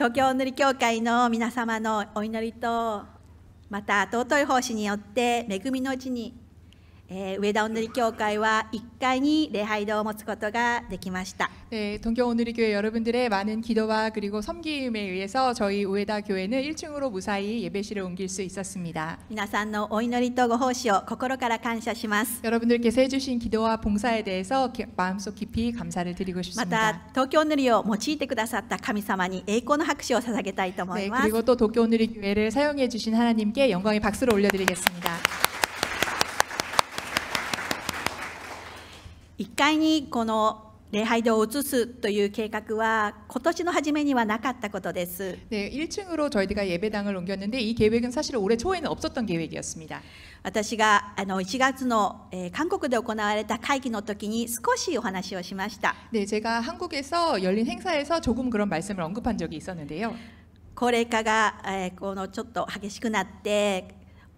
東京お塗り教会の皆様のお祈りと、また尊い奉仕によって恵みのうちに、上田お塗り教会は1階に礼拝堂を持つことができました。 네, 동경오누리교회 여러분들의 많은 기도와 그리고 섬김에 의해서 저희 우에다 교회는 1층으로 무사히 예배실을 옮길 수 있었습니다. 皆さんのお祈りとご奉仕を心から感謝します。 여러분들께서 해주신 기도와 봉사에 대해서 마음속 깊이 감사를 드리고 ま 싶습니다. た東京お塗りを用いてくださった神様に栄光の拍手を捧げたいと思 네, います。 그리고 또 도쿄오누리교회를 사용해 주신 하나님께 영광의 박수를 올려드리겠습니다. 1階にこの礼拝堂を移すという計画は今年の初めにはなかったことです。 네, 1층으로 저희가 예배당을 옮겼는데 이 계획은 사실 올해 초에는 없었던 계획이었습니다. 私が1月の韓国で行われた会議の時に少しお話をしました。 네, 제가 한국에서 열린 행사에서 조금 그런 말씀을 언급한 적이 있었는데요. 高齢化がこのちょっと激しくなって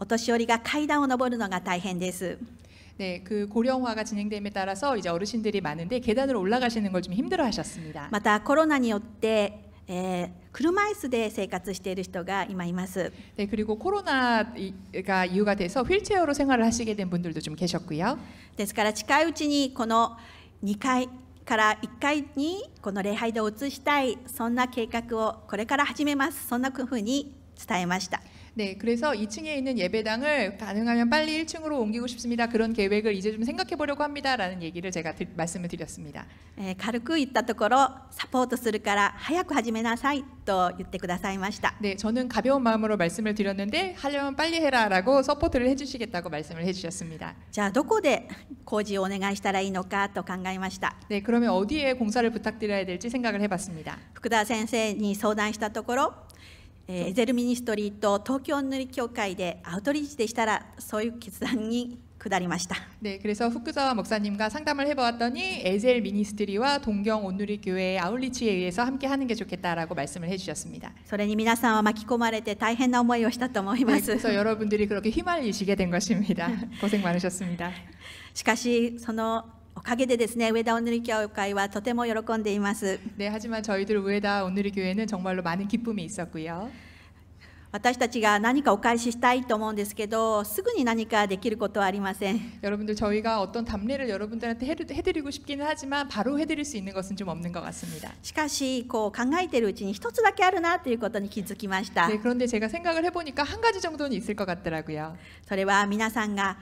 お年寄りが階段を上るのが大変です。 네, 그 고령화가 진행됨에 따라서 이제 어르신들이 많은데 계단을 올라가시는 걸 좀 힘들어하셨습니다. またコロナによって車椅子で生活している人が今います。 네, 그리고 코로나가 이유가 돼서 휠체어로 생활을 하시게 된 분들도 좀 계셨고요. ですから近いうちにこの2階から1階にこの礼拝堂を移したい、そんな計画をこれから始めます。そんなふうに伝えました。 네, 그래서 2층에 있는 예배당을 가능하면 빨리 1층으로 옮기고 싶습니다. 그런 계획을 이제 좀 생각해 보려고 합니다라는 얘기를 제가 말씀을 드렸습니다. 軽く言ったところサポートするから早く始めなさいと言ってくださいました。 네, 저는 가벼운 마음으로 말씀을 드렸는데 하려면 빨리 해라라고 서포트를 해주시겠다고 말씀을 해주셨습니다. じゃあどこで工事をお願いしたらいいのかと考えました。 네, 그러면 어디에 공사를 부탁드려야 될지 생각을 해봤습니다. 福田先生に相談したところ、エゼルミニストリーと東京お塗り教会でアウトリーチでしたらそういう決断に下りました。 네, 그래서 후쿠자와 목사님과 상담을 해보았더니 에젤 미니스트리와 동경 온누리교회의 아울리치에 의해서 함께 하는 게 좋겠다라고 말씀을 해주셨습니다. それに皆さんは巻き込まれて大変な思いをしたと思いま 네, す。 그래서 여러분들이 그렇게 휘말리시게 된 것입니다. 고생 많으셨습니다. しかしそのおかげでですね、上田お塗り教会はとても喜んでいます。 네, 하지만 저희들 우에다 온누리교회는 정말로 많은 기쁨이 있었고요. 私たちが何かお返ししたいと思うんですけど、すぐに何かできることはありません。 여러분들 저희가 어떤 답례를 여러분들한테 해드리고 싶기는 하지만 바로 해드릴 수 있는 것은 좀 없는 것 같습니다. しかしこう考えているうちに一つだけあるなということに気づきました。 네, 그런데 제가 생각을 해보니까 한 가지 정도는 있을 것 같더라고요. それは皆さんが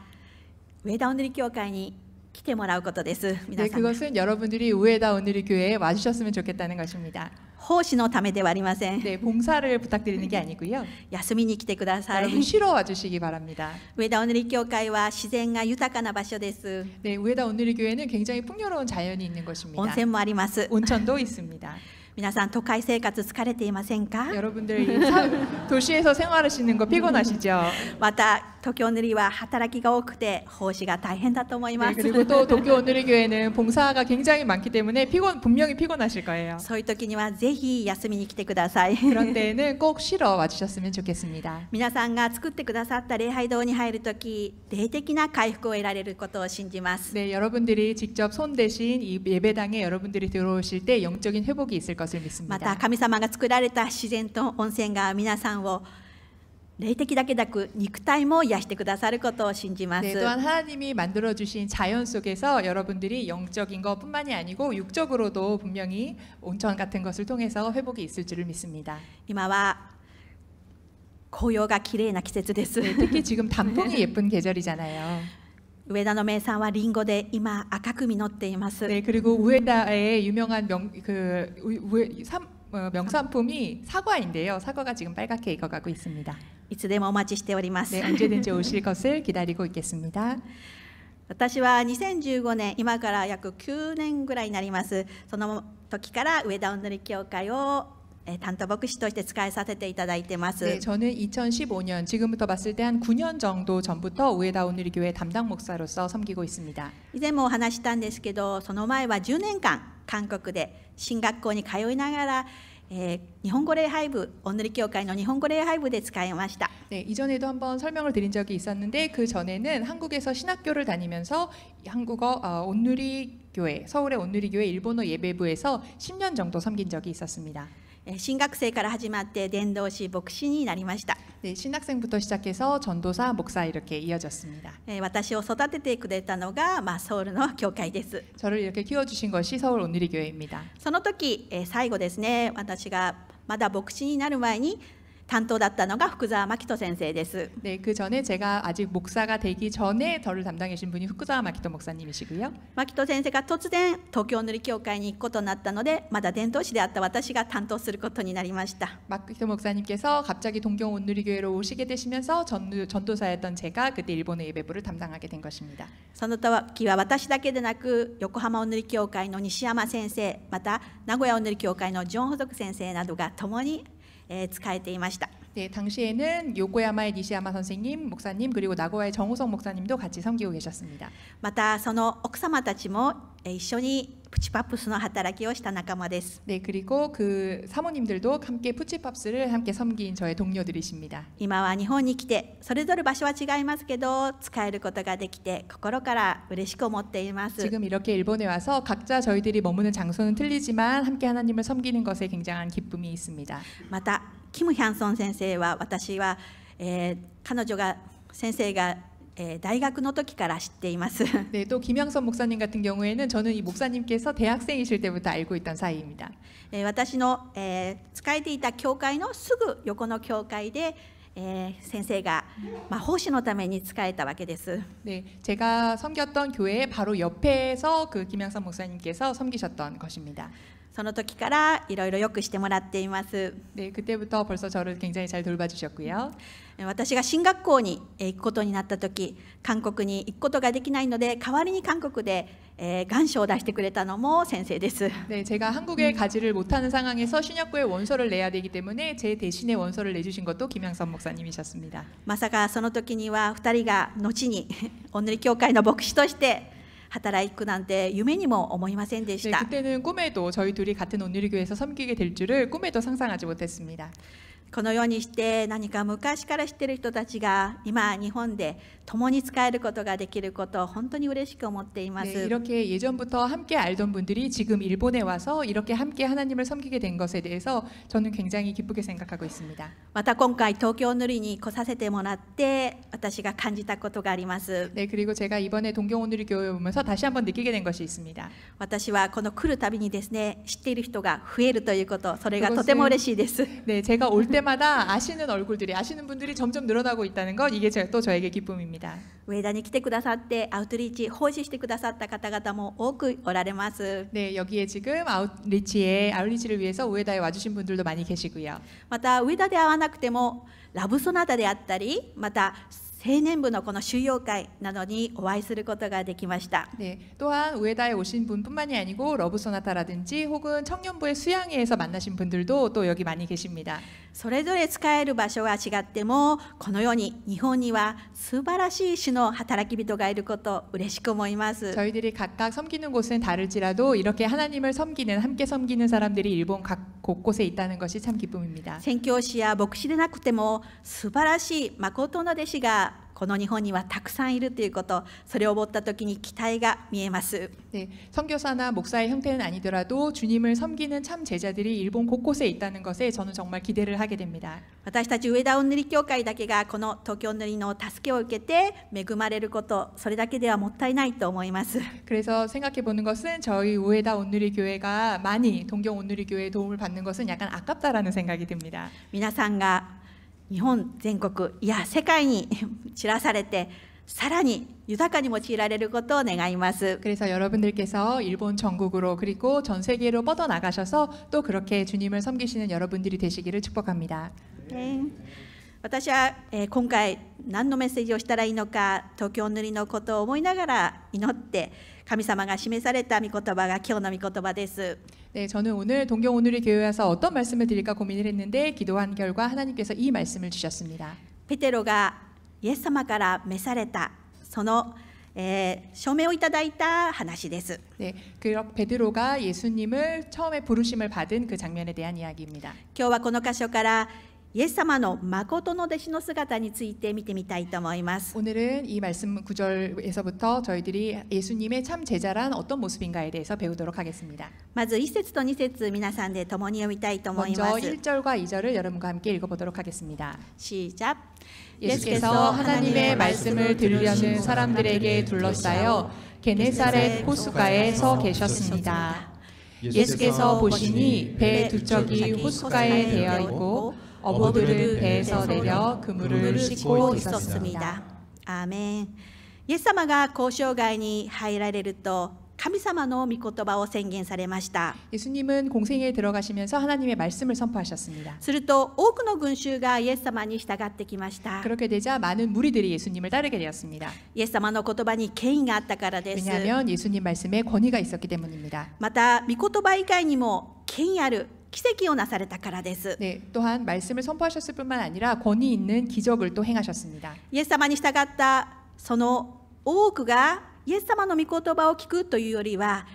上田お塗り教会に来てもらうことです。 皆 네, さんが 그것은 여러분들이 우에다 온누리교회에 와주셨으면 좋겠다는 것입니다. 奉仕のためではありません。 네, 봉사를 부탁드리는 게 아니고요. 休みに来てください。 여러분 쉬러 와주시기 바랍니다. 上田お塗り教会は自然が豊かな場所です。 네, 우에다 온누리교회는 굉장히 풍요로운 자연이 있는 곳입니다. 温泉もあります。 온천도 있습니다. 皆さん都会生活疲れていませんか？ 여러분들 도시에서 생활하시는 거 피곤하시죠? また東京お塗りは働きが多くて奉仕が大変だと思いま 네, す。 그리고 또 도쿄 온누리교회는 봉사가 굉장히 많기 때문에 분명히 피곤하실 거예요. そういう時にはぜひ休みに来てください。 그런 데에는 꼭 쉬러 와주셨으면 좋겠습니다. 皆さんが作ってくださった礼拝堂に入る時、霊的な回復を得られることを信じます。 네, 여러분들이 직접 손 대신 이 예배당에 여러분들이 들어오실 때 영적인 회복이 있을 것을 ま 믿습니다. た神様が作られた自然と温泉が皆さんを霊的だけでなく肉体も癒してくださることを信じます。 네, 또한 하나님이 만들어 주신 자연 속에서 여러분들이 영적인 것뿐만이 아니고 육적으로도 분명히 온천 같은 것을 통해서 회복이 있을 줄을 믿습니다. 今は紅葉が綺麗な季節です。 네, 특히 지금 단풍이 예쁜 계절이잖아요. 上田の名産はリンゴで今赤く実っています。 네, 그리고 우에다의 유명한 명산품이 사과인데요. 사과가 지금 빨갛게 익어가고 있습니다. いつでもお待ちしております。 네, 언제든지 오실 것을 기다리고 있겠습니다. 私は2015年、今から約9年ぐらいになります。その時から上田お塗り教会を担当牧師として使いさせていただいてます。 네, 저는 2015년 지금부터 봤을 때 한 9년 정도 전부터 우에다 온누리교회 담당 목사로서 섬기고 있습니다. 以前もお話したんですけど、その前は10年間韓国で進学校に通いながら、日本語礼拝部、お塗り教会の日本語礼拝部で使いました。 네, 이전에도 한번 설명을 드린 적이 있었는데 그 전에는 한국에서 신학교를 다니면서 한국어 온누리교회, 서울의 온누리교회 일본어 예배부에서 10년 정도 섬긴 적이 있었습니다. 新学生から始まって伝道師牧師になりました。 네, 신학생부터 시작해서 전도사, 목사 이렇게 이어졌습니다. 私を育ててくれたのが、ソウルの教会です。 저를 이렇게 키워주신 것이 서울 온누리 교회입니다. その時、最後ですね、私がまだ牧師になる前に担当だったのが福澤真人先生です。 네, 그 전에 제가 아직 목사가 되기 전에 저를 담당해 주신 분이 후쿠자와 마키토 목사님이시고요. 真人先生が突然東京塗り教会に行くことになったので、まだ伝道師であった私が担当することになりました。 마키토 목사님께서 갑자기 동경 온누리 교회로 오시게 되시면서 전도사였던 제가 그때 일본의 예배부를 담당하게 된 것입니다. その時は私だけでなく、横浜お塗り教会の西山先生、また名古屋お塗り教会のジョン・ホゾク先生などが共に使えていました。 네, 당시에는 요코야마의 니시야마 선생님, 목사님 그리고 나고야의 정우성 목사님도 같이 섬기고 계셨습니다. またその奥様たちも一緒にプチパップスの働きをした仲間です。 네, 그리고 그 사모님들도 함께 푸치팝스를 함께 섬긴 저의 동료들이십니다. 今は日本に来て、それぞれ場所は違いますけど、使えることができて心から嬉しく思っています。 지금 이렇게 일본에 와서 각자 저희들이 머무는 장소는 틀리지만 함께 하나님을 섬기는 것에 굉장한 기쁨이 있습니다. またキム・ヒャンソン先生は、私は、彼女が先生が大学の時から知っています。 네, 또 김양선 목사님 같은 경우에는 저는 이 목사님께서 대학생이실 때부터 알고 있던 사이입니다. 私の使えていた教会のすぐ横の教会で、先生が奉仕のために使えたわけです。 네, 제가 섬겼던 교회 바로 옆에서 그 김양선 목사님께서 섬기셨던 것입니다. その時からいろいろよくしてもらっています。 네, 그때부터 벌써 저를 굉장히 잘 돌봐주셨고요. 私が進学校に行くことになった時、韓国に行くことができないので、代わりに韓国で願書を出してくれたのも先生です。 네, 제가 한국에 가지를 못하는 상황에서 신학교에 원서를 내야 되기 때문에 제 대신에 원서를 내주신 것도 김양선 목사님이셨습니다. まさかその時には2人が後にお塗り教会の牧師として働くなんて夢にも思いませんでし 네, た。 그때는 꿈에도 저희 둘이 같은 온누리 교회에서 섬기게 될 줄을 꿈에도 상상하지 못했습니다. このようにして何か昔から知っている人たちが今日本で共に使えることができることを本当に嬉しく思っていま 네, す。 이렇게 예전부터 함께 알던 분들이 지금 일본에 와서 이렇게 함께 하나님을 섬기게 된 것에 대해서 저는 굉장히 기쁘게 생각하고 있습니다. また今回東京塗りに来させてもらって私が感じたことがあります。 네, 그리고 제가 이번에 동경 온누리 교회 오면서 다시 한번 느끼게 된 것이 있습니다. 私はこの来るたびにですね、知っている人が増えるということ、それがとても嬉しいです。 네, 제가 올 때마다 아시는 얼굴들이 아시는 분들이 점점 늘어나고 있다는 것 이게 또 저에게 기쁨입니다. 上田に来てくださってアウトリーチ奉仕してくださった方々も多くおられます。 네, 여기에 지금 아웃리치를 위해서 우에다에 와주신 분들도 많이 계시고요. また上田で会わなくてもラブソナタであったり、また青年部のこの収容会などにお会いすることができました。 네, 또한 우에다에 오신 분뿐만이 아니고 러브소나타라든지 혹은 청년부의 수양회에서 만나신 분들도 또 여기 많이 계십니다. それぞれ使える場所は違っても、このように日本には素晴らしい主の働き人がいることを嬉しく思います。 저희들이 각각 섬기는 곳은 다를지라도 이렇게 하나님을 섬기는 함께 섬기는 사람들이 일본 각 곳곳에 있다는 것이 참 기쁨입니다. 宣教師や牧師でなくても素晴らしい誠の弟子がこの日本にはたくさんいるということ、それを思った時に期待が見えます。 네, 선교사나 목사의 형태는 아니더라도 주님을 섬기는 참 제자들이 일본 곳곳에 있다는 것에 저는 정말 기대를 하게 됩니다. 私たち上田お塗り教会だけがこの東京お塗りの助けを受けて恵まれること、それだけではもったいないと思います。 그래서 생각해 보는 것은 저희 우에다 온누리 교회가 많이 동경 온누리 교회의 도움을 받는 것은 약간 아깝다라는 생각이 듭니다. 皆さんが日本全国、いや世界に散らされて、さらに豊かに用いられることを願います。 그래서 여러분들께서 일본 전국으로 그리고 전 세계로 뻗어 나가셔서 또 그렇게 주님을 섬기시는 여러분들이 되시기를 축복합니다. 私は、今回何のメッセージをしたらいいのか、東京塗りのことを思いながら祈って神様が示された御言葉が今日の御言葉です。 네, 저는 오늘 동경 온누리 교회에 와서 어떤 말씀을 드릴까 고민을 했는데 기도한 결과 하나님께서 이 말씀을 주셨습니다. ペテロがイエス様から召されたその、証明をいただいた話です。 네, 베드로가 예수님을 처음에 부르심을 받은 그 장면에 대한 이야기입니다. 今日はこの箇所からイエス様の誠の弟子の姿について見てみたいと思います。 오늘은 이 말씀 구절에서부터 저희들이 예수님의 참 제자란 어떤 모습인가에 대해서 배우도록 하겠습니다. まず1節と2節皆さんで共に読みたいと思い 먼저 ます。 1절과 2절을 여러분과 함께 읽어보도록 하겠습니다. 시작. 예수께서 하나님의 말씀을 들으려는 사람들에게 둘러싸여 게네사렛 호숫가에 서 계셨습니다. 예수께서 보시니 배 두 척이 호숫가에 대어 있고 어부들은 배에서 내려 그물을 씻고 있었습니다. アーメン。イエス様が交渉街に入られると神様の御言葉を宣言されました。 예수님은 공생에 들어가시면서 하나님의 말씀을 선포하셨습니다. すると多くの群衆がイエス様に従ってきました。 그렇게 되자 많은 무리들이 예수님을 따르게 되었습니다. イエス様の言葉に権威があったからです。 왜냐하면 예수님 말씀에 권위가 있었기 때문입니다. また御言葉以外にも権威ある奇跡をなされたからです。 네, 또한 말씀을 선포하셨을 뿐만 아니라 권위 있는 기적을 또 행하셨습니다. イエス様に従ったその多くがイエス様の御言葉を聞くというよりは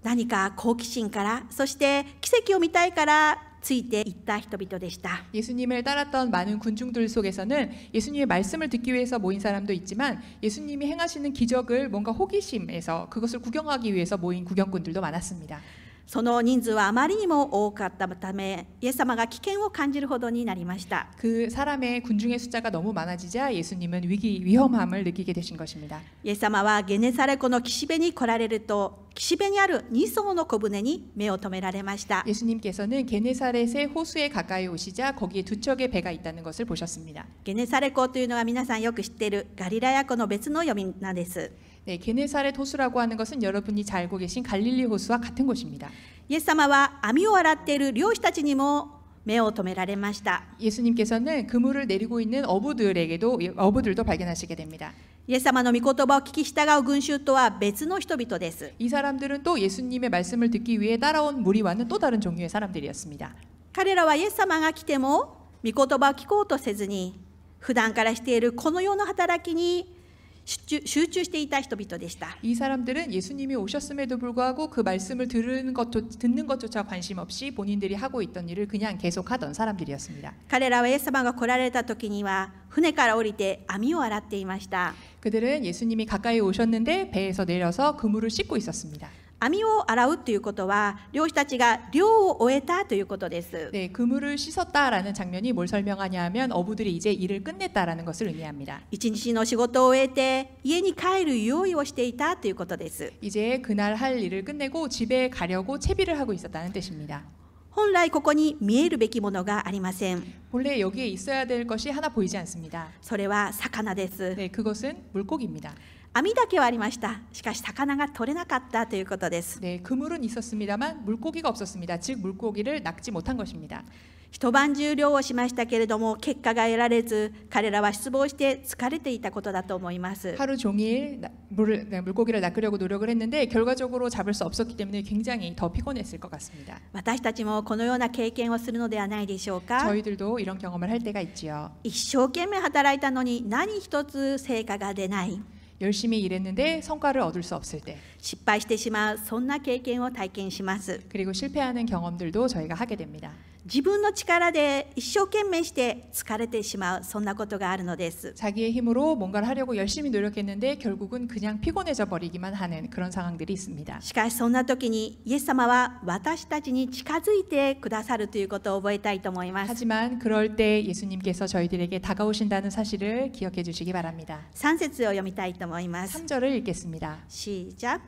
何か好奇心からそして奇跡を見たいからついていった人々でした。 예수님을 따랐던 많은 군중들 속에서는 예수님의 말씀을 듣기 위해서 모인 사람도 있지만 예수님이 행하시는 기적을 뭔가 호기심에서 그것을 구경하기 위해서 모인 구경꾼들도 많았습니다. その人数はあまりにも多かったためイエス様が危険を感じるほどになりました。 그 사람의 군중의 숫자가 너무 많아지자 예수님은 위험함을 느끼게 되신 것입니다. イエス様はゲネサレ湖の岸辺に来られると岸辺にある2艘の小舟に目を留められました。 예수님께서는 게네사렛의 호수에 가까이 오시자 거기에 두 척의 배가 있다는 것을 보셨습니다. ゲネサレ湖というのは皆さんよく知っているガリラヤ湖の別の呼び名です。 네, 게네사렛 호수라고 하는 것은 여러분이 잘 알고 계신 갈릴리 호수와 같은 곳입니다. イエス様は網を洗っている漁師たちにも目を留められました。 예수님께서는 그물을 내리고 있는 어부들도 발견하시게 됩니다. イエス様の御言葉を聞き従う群衆とは別の人々です。 이 사람들은 또 예수님의 말씀을 듣기 위해 따라온 무리와는 또 다른 종류의 사람들이었습니다. 彼らはイエス様が来ても御言葉を聞こうとせずに普段からしているこの世の働きに集中していた人々でした。 이 사람들은 예수님이 오셨음에도 불구하고 그 말씀을 듣는 것조차 관심 없이 본인들이 하고 있던 일을 그냥 계속하던 사람들이었습니다. 彼らはイエス様が来られた時には船から降りて網を洗っていました。 그들은 예수님이 가까이 오셨는데 배에서 내려서 그물을 씻고 있었습니다. 網を洗うということは漁師たちが漁を終えたということです。 네, 그물을 씻었다라는 장면이 뭘 설명하냐 하면 어부들이 이제 일을 끝냈다라는 것을 의미합니다. 一日の仕事を終えて家に帰る用意をしていたということです。 이제 그날 할 일을 끝내고 집에 가려고 채비를 하고 있었다는 뜻입니다. 本来ここに見えるべきものがありません。 본래 여기에 있어야 될 것이 하나 보이지 않습니다. それは魚です。 네, 그것은 물고기입니다. 網だけはありました。しかし魚が取れなかったということです。 네, 그물은 있었습니다만 물고기가 없었습니다. 즉 물고기를 낚지 못한 것입니다. 一晩中漁をしましたけれども結果が得られず彼らは失望して疲れていたことだと思います。 하루 종일 물고기를 낚으려고 노력을 했는데 결과적으로 잡을 수 없었기 때문에 굉장히 더 피곤했을 것 같습니다. 私たちもこのような経験をするのではないでしょうか。 저희들도 이런 경험을 할 때가 있지요. 一生懸命働いたのに何一つ成果が出ない。 열심히 일했는데 성과를 얻을 수 없을 때 失敗してしまうそんな経験を体験します。 그리고 실패하는 경험들도 저희가 하게 됩니다. 自分の力で一生懸命して疲れてしまうそんなことがあるのです。 자기의 힘으로 뭔가를 하려고 열심히 노력했는데 결국은 그냥 피곤해져 버리기만 하는 그런 상황들이 있습니다. しかしそんな時にイエス様は私たちに近づいてくださるということを覚えたいと思います。 하지만 그럴 때 예수님께서 저희들에게 다가오신다는 사실을 기억해 주시기 바랍니다. 3節を読みたいと思います。 3절을 읽겠습니다. 시작。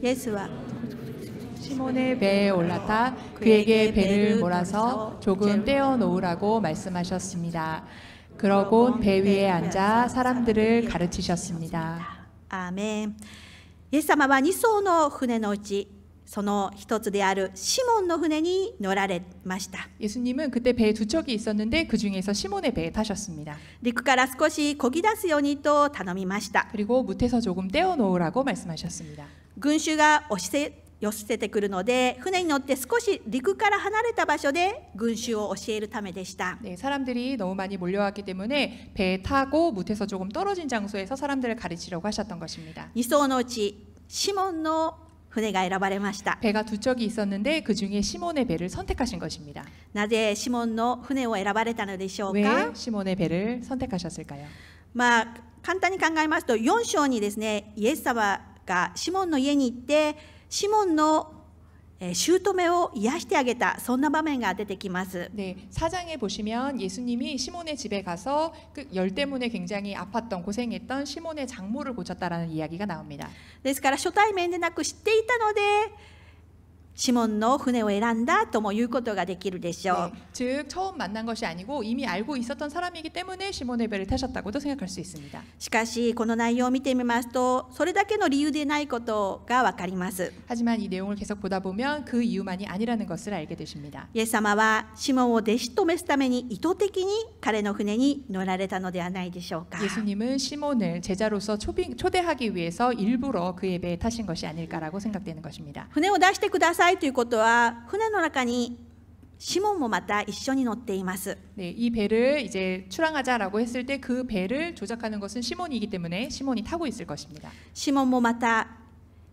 イエスは 시몬의 배에 올라타 그에게 배를 몰아서 조금 떼어 놓으라고 말씀하셨습니다. 그러곤 배 위에 앉아 사람들을 가르치셨습니다. アーメン。イエス様は2艘の船のうちその一つであるシモンの船に乗られました。 예수님은 그때 배에 두 척이 있었는데 그 중에서 시몬의 배에 타셨습니다. 陸から少し漕ぎ出すようにと頼みました。 그리고 무태서 조금 떼어 놓으라고 말씀하셨습니다. 群衆が寄せてくるので船に乗って少し陸から離れた場所で群衆を教えるためでした。 네, 사람들이 너무 많이 몰려왔기 때문에 배에 타고 무태서 조금 떨어진 장소에서 사람들을 가르치려고 하셨던 것입니다. 2艘のうちシモンの船が選ばれました。 배가 두 척이 있었는데 그 중에 시몬의 배를 선택하신 것입니다. なぜシモンの船を選ばれたのでしょう 왜 か。 시몬의 배를 선택하셨을까요? まあ簡単に考えますと4章にですね、イエス様がシモンの家に行ってシモンの姑を癒してあげた、そんな場面が出てきます。 네, 4장에 보시면 예수님이 시몬의 집에 가서 그 열 때문에 굉장히 아팠던 고생했던 시몬의 장모를 고쳤다라는 이야기가 나옵니다. ですから初対面でなく知っていたのでシモンの船を選んだとも言うことができるでしょう。 네, 즉 처음 만난 것이 아니고 이미 알고 있었던 사람이기 때문에 시몬의 배를 타셨다고도 생각할 수 있습니다. しかしこの内容を見てみますとそれだけの理由でないことがわかります。 하지만 이 내용을 계속 보다 보면 그 이유만이 아니라는 것을 알게 되십니다. イエス様はシモンを弟子と召すために意図的に彼の船に乗られたのではないでしょうか。 예수님은 시몬을 제자로서 초대하기 위해서 일부러 그의 배에 타신 것이 아닐까라고 생각되는 것입니다. 船を出してくださいということは船の中にシモンもまた一緒に乗っています。 네, 이 배를 이제 출항하자라고 했을 때 그 배를 조작하는 것은 시몬이기 때문에 시몬이 타고 있을 것입니다. シモンもまた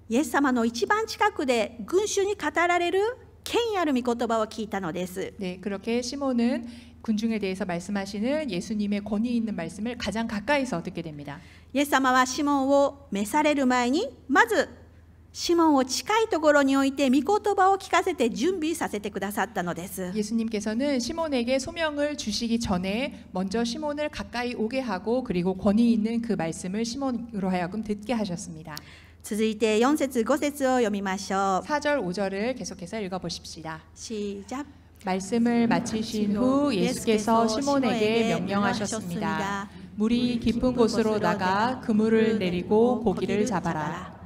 イエス様の一番近くで群衆に語られる権威ある御言葉を聞いたのです。 네, 그렇게 시몬은 군중에 대해서 말씀하시는 예수님의 권위 있는 말씀을 가장 가까이서 듣게 됩니다. イエス様はシモンを召される前にまずシモンを近いところに置いて御言葉を聞かせて準備させてくださったのです。 예수님께서는 시몬에게 소명을 주시기 전에 먼저 시몬을 가까이 오게 하고 그리고 권위 있는 그 말씀을 시몬으로 하여금 듣게 하셨습니다. 続いて4節5節を読みましょう。 4절 5절을 계속해서 읽어보십시다. 시작. 말씀을 마치신 후 예수께서 시몬에게 명령하셨습니다. 물이 깊은 곳으로 나가 그물을 내리고 고기를 잡아라.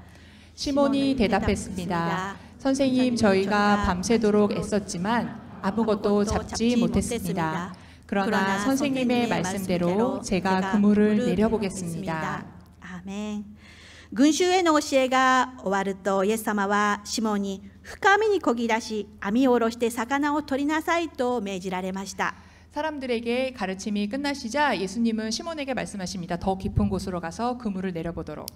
시몬이 대답했습니다. 선생님, 저희가 밤새도록 애썼지만 아무것도 잡지 못했습니다. 그러나 선생님의 말씀대로 제가 그물을 내려보겠습니다. 아멘. 群衆への教えが終わるとイエス様はシモンに深みにこぎ出し網を下ろして魚を取りなさいと命じられました。 사람들에게 가르침이 끝나시자 예수님은 시몬에게 말씀하십니다. 더 깊은 곳으로 가서 그물을 내려보도록.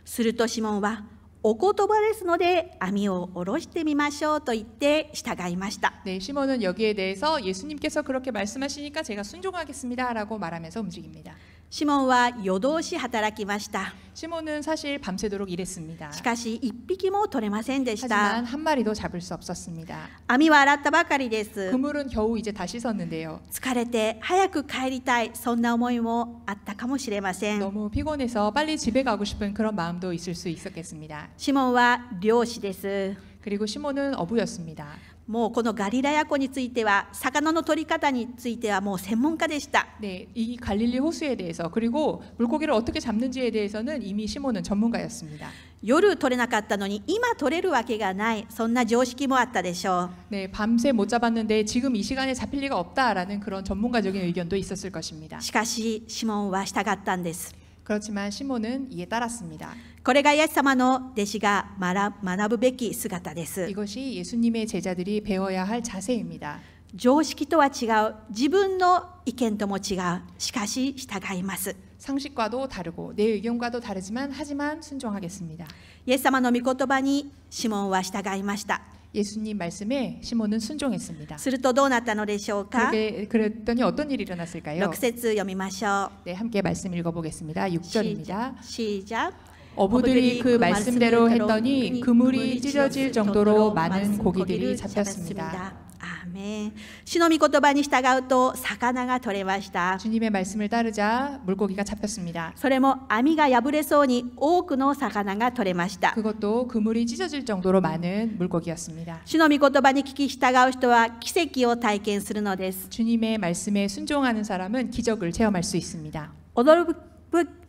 するとシモンはお言葉ですので網を下ろしてみましょうと言って従いました。 네, 시몬은 여기에 대해서 예수님께서 그렇게 말씀하시니까 제가 순종하겠습니다라고 말하면서 움직입니다. シモンは夜通し働きました。 시몬은 사실 밤새도록 일했습니다. しかし一匹も取れませんでした。 하지만 한 마리도 잡을 수 없었습니다. 網は洗ったばかりです。 그물은 겨우 이제 다 씻었는데요. 疲れて早く帰りたい、そんな思いもあったかもしれません。 너무 피곤해서 빨리 집에 가고 싶은 그런 마음도 있을 수 있었겠습니다. シモンは漁師です。 그리고 시몬은 어부였습니다. もうこのガリラヤ湖については魚の取り方についてはもう専門家でした。 네, 이 갈릴리 호수에 대해서 그리고 물고기를 어떻게 잡는지에 대해서는 이미 시몬은 전문가였습니다. 夜取れなかったのに今取れるわけがない、そんな常識もあったでしょう。 네, 밤새 못 잡았는데 지금 이 시간에 잡힐 리가 없다라는 그런 전문가적인 의견도 있었을 것입니다. しかしシモンは従ったんです。 그렇지만 시몬은 이에 따랐습니다. これがイエス様の弟子が学ぶべき姿です。 이것이 예수님의 제자들이 배워야 할 자세입니다. 常識とは違う、自分の意見とも違う、しかし従います。 상식과도 다르고 내 의견과도 다르지만 하지만 순종하겠습니다. イエス様の御言葉にシモンは従いました。 예수님 말씀에 시몬은 순종했습니다. するとどうなったのでしょうか。 그랬더니 어떤 일이 일어났을까요? 6節読みましょう。 네, 함께 말씀 읽어보겠습니다. 6절입니다. 시작. 어부들이 그 말씀대로 했더니 그물이 찢어질 정도로 많은 고기들이 잡혔습니다. 아멘. 主の御言葉に従うと魚が取れました。 주님의 말씀을 따르자 물고기가 잡혔습니다. それも網が破れそうに多くの魚が取れました。 그것도 그물이 찢어질 정도로 많은 물고기였습니다. 主の御言葉に聞き従う人は奇跡を体験するのです。 주님의 말씀에 순종하는 사람은 기적을 체험할 수 있습니다. 驚く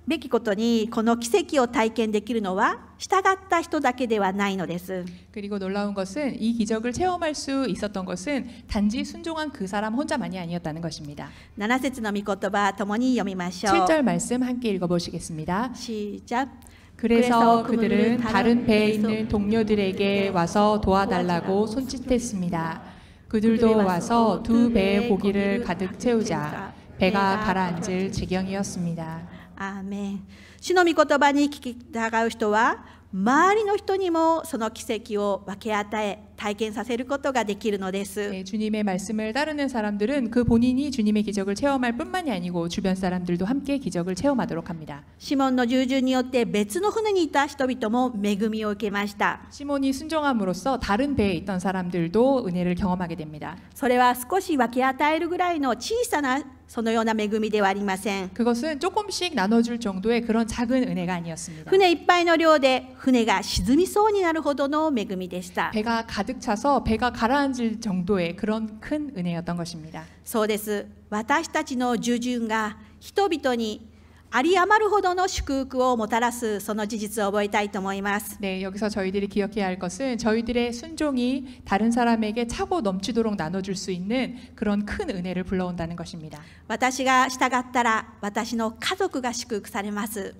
べきことにこの奇跡を体験できるのは従った人だけではないのです。 그리고 놀라운 것은 이 기적을 체험할 수 있었던 것은 단지 순종한 그 사람 혼자만이 아니었다는 것입니다. 7節の御言葉ともに読みましょう。 7절 말씀 함께 읽어보시겠습니다. 시작. 그래서 그들은 다른 배에 있는 동료들에게 와서 도와달라고 손짓했습니다. 그들도 와서 두 배의 고기를 가득 채우자 배가 가라앉을 지경이었습니다. アーメン。主の御言葉に聞き従う人は周りの人にもその奇跡を分け与え体験させることができるのです。 네, 주님의 말씀을 따르는 사람들은 그 본인이 주님의 기적을 체험할 뿐만이 아니고 주변 사람들도 함께 기적을 체험하도록 합니다. シモンの従順によって別の船にいた人々も恵みを受けました。 시몬이 순종함으로써 다른 배에 있던 사람들도 은혜를 경험하게 됩니다. それは少し分け与えるぐらいの小さなそのような恵みではありません。 그것은 조금씩 나눠줄 정도의 그런 작은 은혜가 아니었습니다. 船いっぱいの量で船が沈みそうになるほどの恵みでした。 배가 가득 차서 배가 가라앉을 정도의 그런 큰 은혜였던 것입니다. そうです。私たちの従順が人々にあり余るほどの祝福をもたらすその事実を覚えたいと思います。 네, 여기서 저희들이 기억해야 할 것은 저희들의 순종이 다른 사람에게 차고 넘치도록 나눠줄 수 있는 그런 큰 은혜를 불러온다는 것입니다. 私が従ったら私の家族が祝福されます。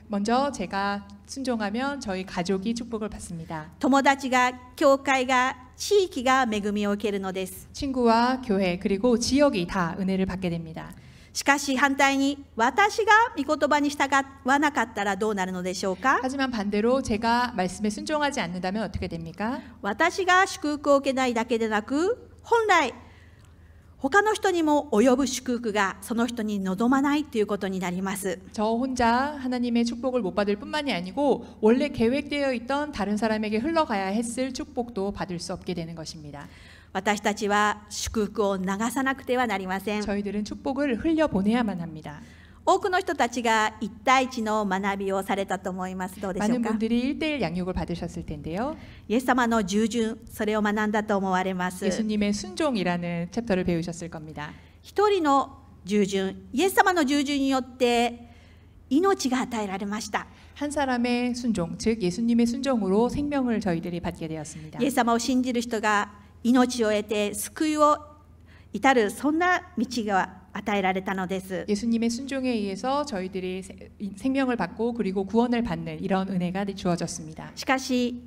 먼저 제가 순종하면 저희 가족이 축복을 받습니다. 友達が教会が地域が恵みを受けるのです。 친구와 교회 그리고 지역이 다 은혜를 받게 됩니다. しかし反対に私が御言葉に従わなかったらどうなるのでしょうか。 하지만 반대로 제가 말씀에 순종하지 않는다면 어떻게 됩니까? 私が祝福を受けないだけでなく本来他の人にも及ぶ祝福がその人に望まないということになります。 저 혼자 하나님의 축복을 못 받을 뿐만이 아니고 원래 계획되어 있던 다른 사람에게 흘러가야 했을 축복도 받을 수 없게 되는 것입니다. 私たちは祝福を流さなくてはなりません。 저희들은 축복을 흘려보내야만 합니다. 多くの人たちが一対一の学びをされたと思います。どうでしょう 많은 か。 분들이 1대1 양육을 받으셨을 텐데요. イエス様の従順、それを学んだと思われます。 예수님의 순종이라는 챕터를 배우셨을 겁니다. 一人の従順、イエス様の従順によって命が与えられました。 한 사람의 순종, 즉 예수님의 순종으로 생명을 저희들이 받게 되었습니다. イエス様を信じる人が命を得て救いを至るそんな道が与えられたのです。 예수님의 순종에 의해서 저희들이 생명을 받고 그리고 구원을 받는 이런 은혜가 주어졌습니다. しかし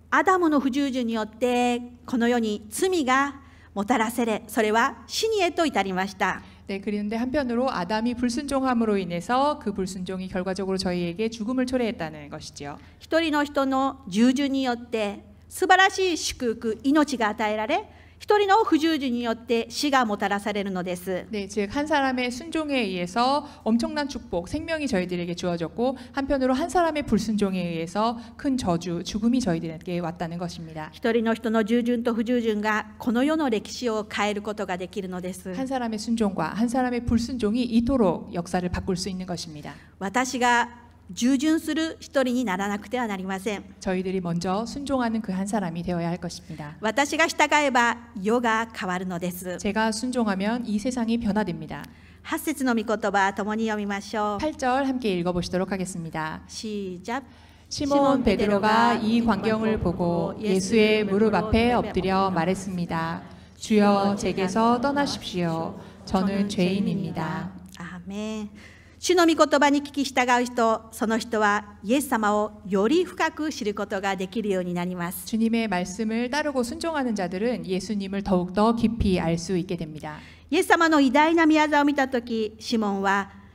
アダムの不従順によってこの世に罪がもたらされ、それは死にへと至りました。 네, 그런데 한편으로 아담이 불순종함으로 인해서 그 불순종이 결과적으로 저희에게 죽음을 초래했다는 것이죠. 一人の人の従順によって素晴らしい祝福、命が与えられ、一人の不従順によって死がもたらされるのです。 네, 즉 한 사람의 순종에 의해서 엄청난 축복, 생명이 저희들에게 주어졌고 한편으로 한 사람의 불순종에 의해서 큰 저주, 죽음이 저희들에게 왔다는 것입니다. 一人の人の従順と不従順がこの世の歴史を変えることができるのです。 한 사람의 순종과 한 사람의 불순종이 이토록 역사를 바꿀 수 있는 것입니다. 私が従順する一人にならなくてはなりません。 저희들이 먼저 순종하는 그 한 사람이 되어야 할 것입니다. 私が従えば世が変わるのです。 제가 순종하면 이 세상이 변화됩니다. 8節の御言葉共に読みましょう。 8절 함께 읽어보시도록 하겠습니다. 시작. 시몬 베드로가 이 광경을 보고 예수의 무릎 앞에 엎드려 말했습니다. 주여 제게서 떠나십시오. 저는 죄인입니다. アーメン。主の御言葉に聞き従う人、その人はイエス様をより深く知ることができるようになります。 주님의 말씀을 따르고 순종하는 자들은 예수님을 더욱더 깊이 알 수 있게 됩니다. イエス様の偉大な宮座を見たとき、シモンは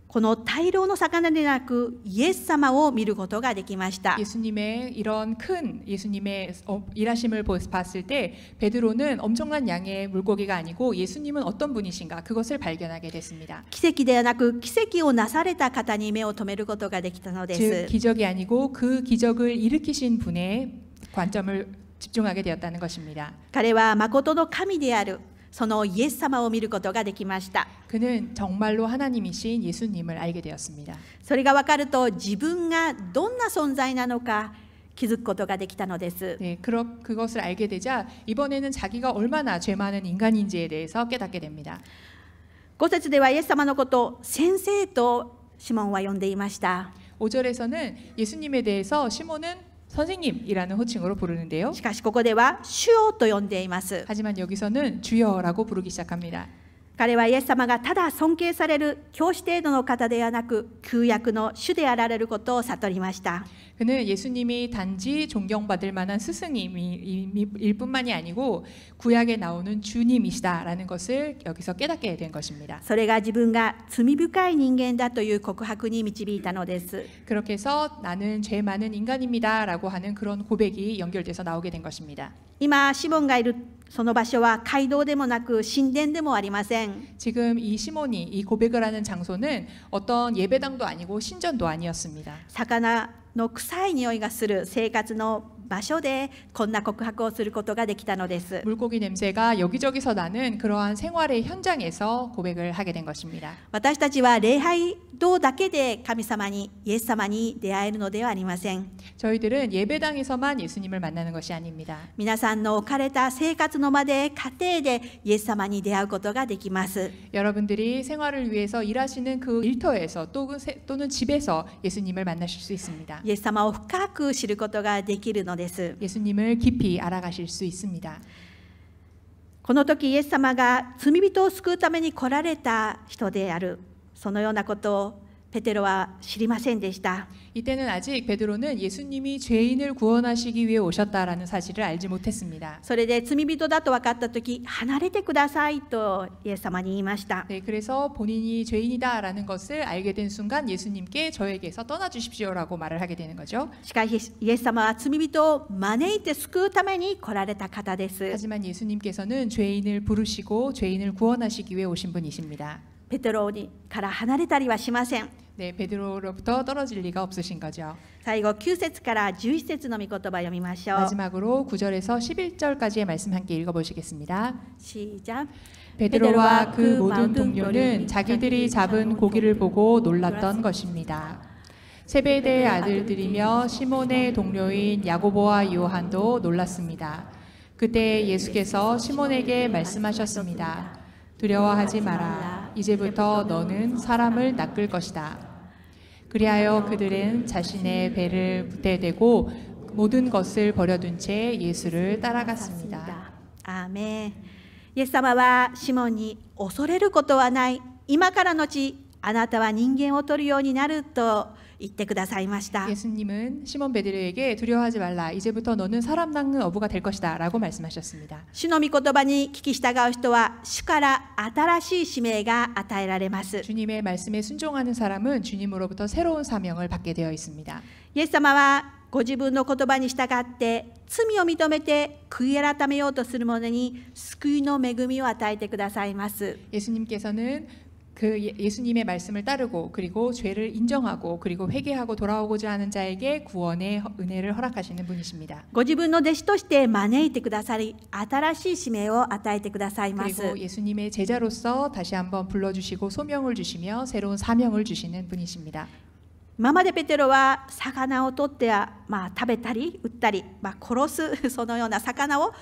この大量の魚でなくイエス様を見ることができました。 예수님의 이런 큰 예수님의 일하심을 봤을 때 베드로는 엄청난 양의 물고기가 아니고 예수님은 어떤 분이신가 그것을 발견하게 됐습니다. 奇跡ではなく奇跡をなされた方に目を留めることができたので 즉 す。 기적이 아니고 그 기적을 일으키신 분의 관점을 집중하게 되었다는 것입니다. 彼は誠の神であるそのイエス様を見ることができました。 그는 정말로 하나님이신 예수님을 알게 되었습니다. それが分かると自分がどんな存在なのか気づくことができたのです。 네, 그것을 알게 되자 이번에는 자기가 얼마나 죄 많은 인간인지에 대해서 깨닫게 됩니다. 5節ではイエス様のことを先生とシモンは呼んでいました。 5절에서는 예수님에 대해서 시몬은 선생님이라는 호칭으로 부르는데요. しかしここでは主よと呼んでいます。 하지만 여기서는 주여라고 부르기 시작합니다. 彼はイエス様がただ尊敬される教師程度の方ではなく、旧約の主であられることを悟りました。 그는 예수님이 단지 존경받을 만한 스승님일 뿐만이 아니고 구약에 나오는 주님이시다라는 것을 여기서 깨닫게 된 것입니다. それが自分が罪深い人間だという告白に導いたのです。 그렇게 해서 나는 죄 많은 인간입니다라고 하는 그런 고백이 연결돼서 나오게 된 것입니다. 今シモンがいるその場所は街道でもなく神殿でもありません。 지금 이 시몬이 이 고백을 하는 장소는 어떤 예배당도 아니고 신전도 아니었습니다. 魚の臭い匂いがする生活の場所でこんな告白をすることができたのです。 물고기 냄새가 여기저기서 나는 그러한 생활의 현장에서 고백을 하게 된 것입니다. 私たちは礼拝堂だけで神様にイエス様に出会えるのではありません。 저희들은 예배당에서만 예수님을 만나는 것이 아닙니다. 皆さんの置かれた生活の場で家庭でイエス様に出会うことができます。 여러분들이 생활을 위해서 일하시는 그 일터에서 또는 집에서 예수님을 만나실 수 있습니다. イエス様を深く知ることができるのです。 예수님을 깊이 알아가실 수 있습니다. この時イエス様が罪人を救うために来られた人である、そのようなことをペテロは知りませんでした。 이때는 아직 베드로는 예수님이 죄인을 구원하시기 위해 오셨다라는 사실을 알지 못했습니다. それで罪人だと分かった時、離れてくださいとイエス様に言いました。 네, 그래서 본인이 죄인이다라는 것을 알게 된 순간 예수님께 저에게서 떠나 주십시오라고 말을 하게 되는 거죠. しかしイエス様は罪人を招いて救うために来られた方です。 하지만 예수님께서는 죄인을 부르시고 죄인을 구원하시기 위해 오신 분이십니다. ペテロから離れたりはしません。 네, 베드로로부터 떨어질 리가 없으신 거죠. 最後9節から11節の御言葉を読みましょう。 마지막으로 9절에서 11절까지의 말씀 함께 읽어보시겠습니다. 시작. 베드로와 그 모든 동료는 자기들이 잡은 고기를 보고 놀랐던 것입니다. 세베대의 아들들이며 시몬의 동료인 야고보와 요한도 놀랐습니다. 그때 예수께서 시몬에게 말씀하셨습니다. 두려워하지 마라. 이제부터 너는 사람을 낚을 것이다. 그리하여 그들은 자신의 배를 부대대고 모든 것을 버려둔 채 예수를 따라갔습니다. アーメン。イエス様はシモンに恐れることはない。今からのちあなたは人間を取るようになると言ってくださいました。 예수님은 시몬 베드로에게 두려워하지 말라. 이제부터 너는 사람 낚는 어부가 될 것이다라고 말씀하셨습니다. 主の御言葉に聞き従う人は主から新しい使命が与えられます。 주님의 말씀에 순종하는 사람은 주님으로부터 새로운 사명을 받게 되어 있습니다. イエス様はご自分の言葉に従って罪を認めて悔い改めようとする者に救いの恵みを与えてくださいます。 예수님께서는 그 예수님의 말씀을 따르고 그리고 죄를 인정하고 그리고 회개하고 돌아오고자 하는 자에게 구원의 은혜를 허락하시는 분이십니다. ご自分の弟子として招いてくださり、新しい使命を与えてくださいます。 그리고 예수님의 제자로서 다시 한번 불러주시고 소명을 주시며 새로운 사명을 주시는 분이십니다. 今までペテロは魚を取っては、食べたり売ったり、殺すそのような魚を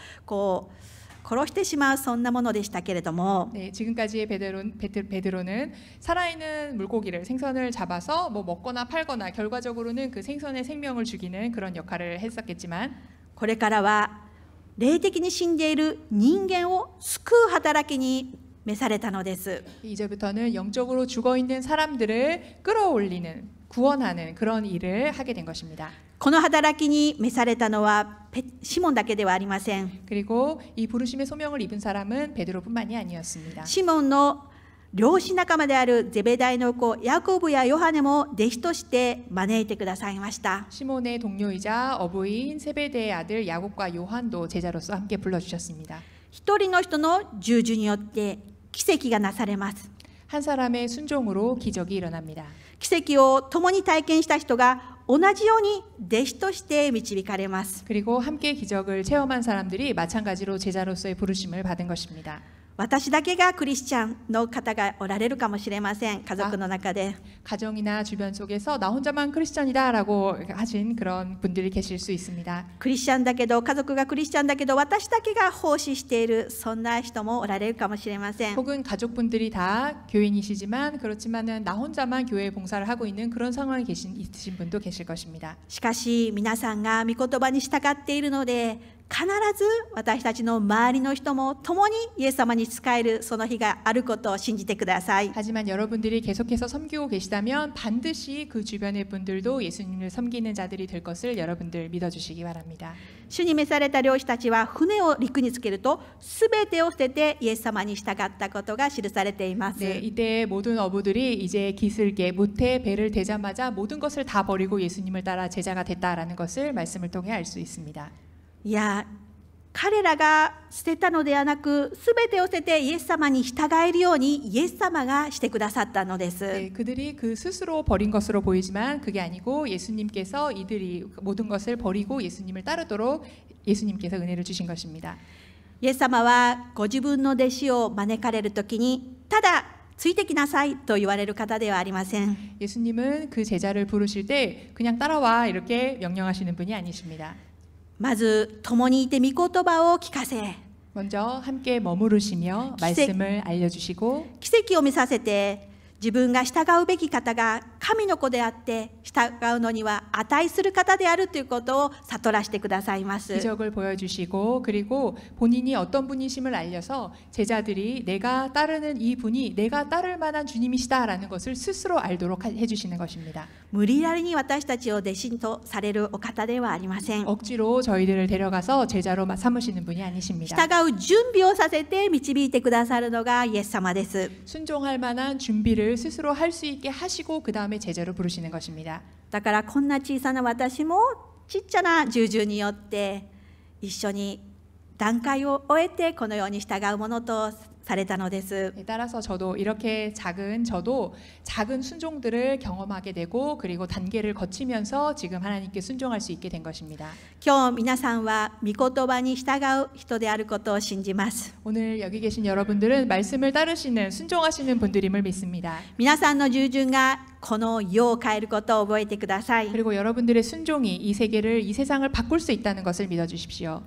殺してしまうそんなものでしたけれども、 네, 지금까지의 베드로는 살아있는 물고기를 생선을 잡아서 먹거나 팔거나 결과적으로는 그 생선의 생명을 죽이는 그런 역할을 했었겠지만 これからは霊的に死んでいる人間を救う働きに召されたのです。 이제부터는 영적으로 죽어 있는 사람들을 끌어올리는 구원하는 그런 일을 하게 된 것입니다. この働きに召されたのはシモンだけではありません。 그리고 이 부르심의 소명을 입은 사람은 베드로뿐만이 아니었습니다. シモンの漁師仲間であるゼベダイの子ヤコブやヨハネも弟子として招いてくださいました。 시몬의 동료이자 어부인 세베대의 아들 야곱과 요한도 제자로서 함께 불러주셨습니다. 一人の人の従順によって奇跡がなされます。 한 사람의 순종으로 기적이 일어납니다. 奇跡を共に体験した人が同じように弟子として導かれます。 그리고 함께 기적을 체험한 사람들이 마찬가지로 제자로서의 부르심을 받은 것입니다. 私だけがクリスチャンの方がおられるかもしれません。家族の中で 가정이나 주변 속에서 나 혼자만 크리스천이다라고 하신 그런 분들이 계실 수 있습니다. クリスチャンだけど家族がクリスチャンだけど私だけが奉仕している、そんな人もおられるかもしれません。 혹은 가족분들이 다 교인이시지만 그렇지만은 나 혼자만 교회 봉사를 하고 있는 그런 상황에 있으신 분도 계실 것입니다. しかし皆さんが御言葉に従っているので必ず私たちの周りの人も共にイエス様に仕えるその日があることを信じてください。 하지만 여러분들이 계속해서 섬기고 계시다면 반드시 그 주변의 분들도 예수님을 섬기는 자들이 될 것을 여러분들 믿어주시기 바랍니다. 主に召された漁師たちは船を陸につけるとすべてを捨ててイエス様に従ったことが記されています。 네, 이때 모든 어부들이 이제 기슭에 모태 배를 대자마자 모든 것을 다 버리고 예수님을 따라 제자가 됐다라는 것을 말씀을 통해 알 수 있습니다. いや、彼らが捨てたのではなく、すべてを捨ててイエス様に従えるようにイエス様がしてくださったのです。 네, 그들이 그 스스로 버린 것으로 보이지만 그게 아니고 예수님께서 이들이 모든 것을 버리고 예수님을 따르도록 예수님께서 은혜를 주신 것입니다. イエス様はご自分の弟子を招かれるときに、ただついてきなさいと言われる方ではありません。 예수님은 그 제자를 부르실 때 그냥 따라와 이렇게 명령하시는 분이 아니십니다. まず共にいて御言葉を聞かせ、 먼저 함께 머무르시며 말씀을 알려주시고 奇跡を見させて、自分が従うべき方が神の子であって従うのには値する方であるということを悟らせてくださいます。 기적을 보여주시고 그리고 본인이 어떤 분이심을 알려서 제자들이 내가 따르는 이 분이 내가 따를 만한 주님이시다라는 것을 스스로 알도록 해주시는 것입니다. 無理やりに私たちを弟子とされるお方ではありません。 억지로 저희들을 데려가서 제자로 삼으시는 분이 아니십니다. 従う準備をさせて導いてくださるのがイエス様です。 순종할 만한 준비를 스스로 할 수 있게 하시고 그 다음에 제자로 부르시는 것입니다. だからこんな小さな私もちっちゃな従順によって一緒に段階を終えてこのように従うものとされたのです。 따라서 저도 이렇게 저도 작은 순종들을 경험하게 되고 그리고 단계를 거치면서 지금 하나님께 순종할 수 있게 된 것입니다. 今日皆さんは御言葉に従う人であることを信じます。 오늘 여기 계신 여러분들은 말씀을 따르시는 순종하시는 분들임을 믿습니다. 皆さんの従順がこの世を変えることを覚えてください。 그리고 여러분들의 순종이 이 세상을 바꿀 수 있다는 것을 믿어 주십시오.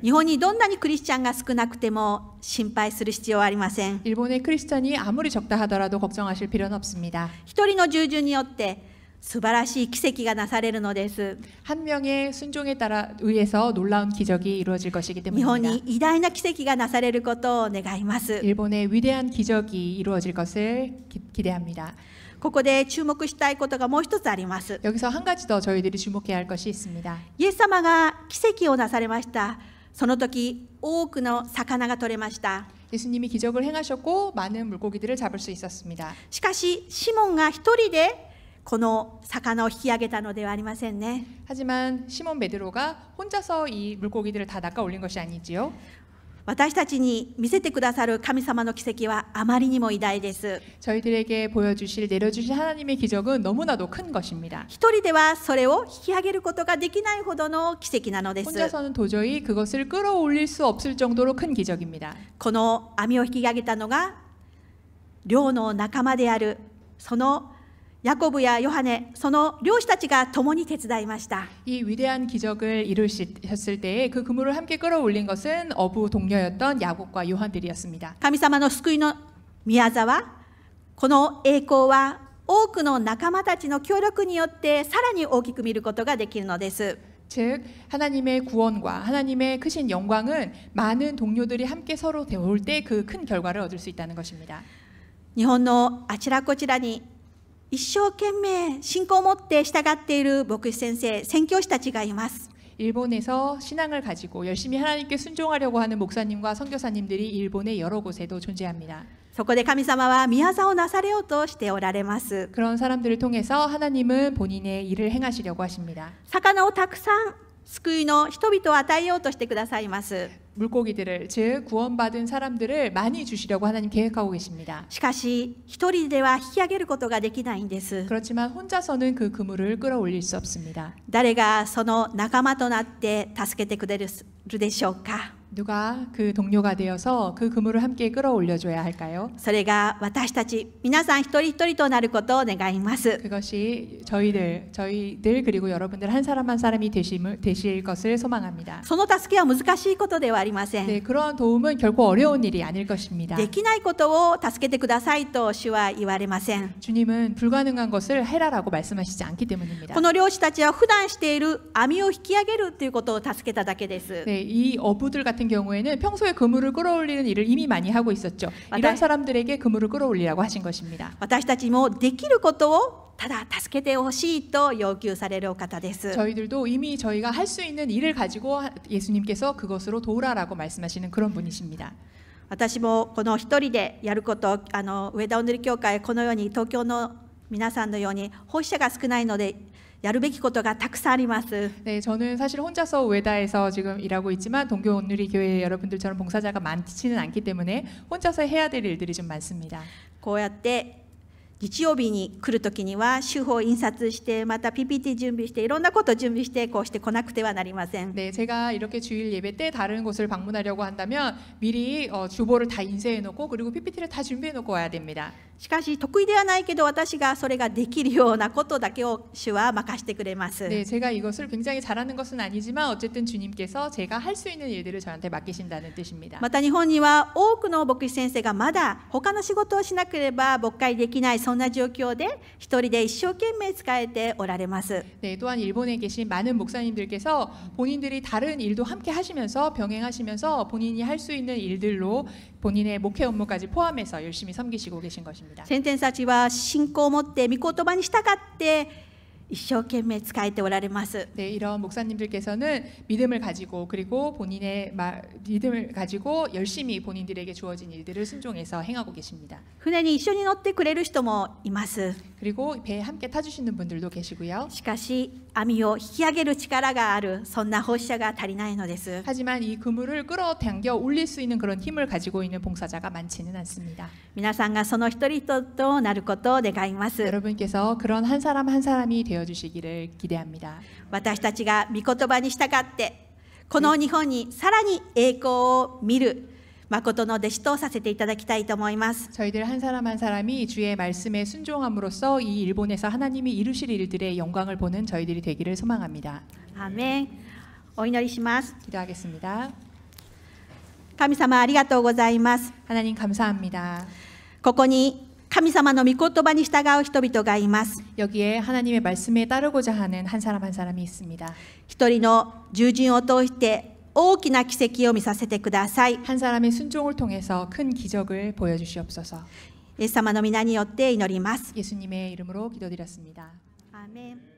日本にどんなにクリスチャンが少なくても心配する必要はありません。 일본의 크리스천이 아무리 적다 하더라도 걱정하실 필요는 없습니다. 一人の従順によって素晴らしい奇跡がなされるのです。 한 명의 순종에 따라 의해서 놀라운 기적이 이루어질 것이기 日本 때문입니다. に偉大な奇跡がなされることを願います。 일본의 위대한 기적이 이루어질 것을 기대합니다. ここで注目したいことがもう一つあります。 여기서 한 가지 더 저희들이 주목해야 할 것이 있습니다. イエス様が奇跡をなされました。その時多くの魚が取れました。 예수님이 기적을 행하셨고 많은 물고기들을 잡을 수 있었습니다. しかしシモンが一人でこの魚を引き上げたのではありませんね。 하지만 시몬 베드로가 혼자서 이 물고기들을 다 낚아 올린 것이 아니지요. 私たちに見せてくださる神様の奇跡はあまりにも偉大です。 저희들에게 내려주실 하나님의 기적은 너무나도 큰 것입니다. 一人ではそれを引き上げることができないほどの奇跡なのです。 혼자서는 도저히 그것을 끌어올릴 수 없을 정도로 큰 기적입니다. この網を引き上げたのが漁の仲間であるそのヤコブやヨハネ、その漁師たちが共に手伝いました。 이 위대한 기적을 이루셨을 때에 그 그물을 함께 끌어올린 것은 어부 동료였던 야곱과 요한들이었습니다. 神様の救いの宮座は、この栄光は多くの仲間たちの協力によってさらに大きく見ることができるのです。 즉 하나님의 구원과 하나님의 크신 영광은 많은 동료들이 함께 서로 올 때 그 큰 결과를 얻을 수 있다는 것입니다. 日本のあちらこちらに一生懸命信仰を持って従っている牧師先生、宣教師たちがいます。 일본에서 신앙을 가지고 열심히 하나님께 순종하려고 하는 목사님과 선교사님들이 일본의 여러 곳에도 존재합니다. そこで神様は宮座をなされようとしておられます。 그런 사람들을 통해서 하나님은 본인의 일을 행하시려고 하십니다. 魚をたくさん救いの人々を与えようとしてくださいます。 물고기들을 즉 구원받은 사람들을 많이 주시려고 하나님 계획하고 계십니다. しかし一人では引き上げることができないんです。 그렇지만 혼자서는 그 그물을 끌어올릴 수 없습니다. 誰がその仲間となって助けてくれるでしょうか。 누가 그 동료가 되어서 그 그물을 함께 끌어올려줘야 할까요? それが私たち皆さん一人一人となることを願います。 그것이 저희들 그리고 여러분들 한 사람 한 사람이 되실 것을 소망합니다. その助けは難しいことではありません。 네, 그런 도움은 결코 어려운 일이 아닐 것입니다. できないことを助けてくださいと主は言われません。 주님은 불가능한 것을 해라라고 말씀하시지 않기 때문입니다. この漁師たちは普段している網を引き上げるということを助けただけです。 네, 이 어부들 같은 경우에는 평소에 그물을 끌어올리는 일을 이미 많이 하고 있었죠. 이런 사람들에게 그물을 끌어올리라고 하신 것입니다. 私たちもできることをただ助けてほしいと要求されるお方です。 저희들도 이미 저희가 할 수 있는 일을 가지고 예수님께서 그것으로 도우라라고 말씀하시는 그런 분이십니다. 私もこの一人でやること上田おぬり教会このように東京の皆さんのように奉仕者が少ないのでやるべきことがたくさんあります。 네, 저는 사실 혼자서 외다에서 지금 일하고 있지만 동교 온누리 교회 여러분들처럼 봉사자가 많지는 않기 때문에 혼자서 해야 될 일들이 좀 많습니다. こうやって日曜日に来るときには手法を印刷してまた PPT 準備していろんなことを準備してこうして来なくてはなりません。 네, 제가 이렇게 주일 예배 때 다른 곳을 방문하려고 한다면 미리 주보를 다 인쇄해 놓고 그리고 PPT를 다 준비해 놓고 와야 됩니다. しかし得意ではないけど私がそれができるようなことだけを主は任せてくれます。 네, 제가 이것을 굉장히 잘하는 것은 아니지만 어쨌든 주님께서 제가 할 수 있는 일들을 저한테 맡기신다는 뜻입니다. また日本には多くの牧師先生がまだ他の仕事をしなければ牧会できないそんな状況で一人で一生懸命仕えておられます。 네, 또한 일본에 계신 많은 목사님들께서 본인들이 다른 일도 함께 하시면서 병행하시면서 본인이 할 수 있는 일들로 본인의 목회 업무까지 포함해서 열심히 섬기시고 계신 것입니다. 先天たちは信仰を持って御言葉に従って一生懸命仕えておられます。 네, 이런 목사님들께서는 믿음을 가지고 그리고 본인의 믿음을 가지고 열심히 본인들에게 주어진 일들을 순종해서 행하고 계십니다. 船に一緒に乗ってくれる人もいます。 그리고 배에 함께 타주시는 분들도 계시고요. しかし網を引き上げる力があるそんな奉仕者が足りないのです。 하지만 이 그물을 끌어당겨 올릴 수 있는 그런 힘을 가지고 있는 봉사자가 많지는 않습니다. 皆さんがその一人となることを願います。 여러분께서 그런 한 사람 한 사람이 되어주시기를 기대합니다. 私たちが御言葉に従ってこの日本にさらに栄光を見る誠の弟子とさせていただきたいと思います。 저희들 한 사람 한 사람이 주의 말씀에 순종함으로써 이 일본에서 하나님이 이루실 일들의 영광을 보는 저희들이 되기를 소망합니다. アーメン。お祈りします。 기도하겠습니다. 神様ありがとうございます。 하나님 감사합니다. ここに神様の御言葉に従う人々がいます。 여기에 하나님의 말씀에 따르고자 하는 한 사람 한 사람이 있습니다. 一人の従順を通して大きな奇跡を見させてください。 한 사람의 순종을 통해서 큰 기적을 보여주시옵소서. イエス様の皆によって祈ります。 예수님의 이름으로 기도드렸습니다. アーメン。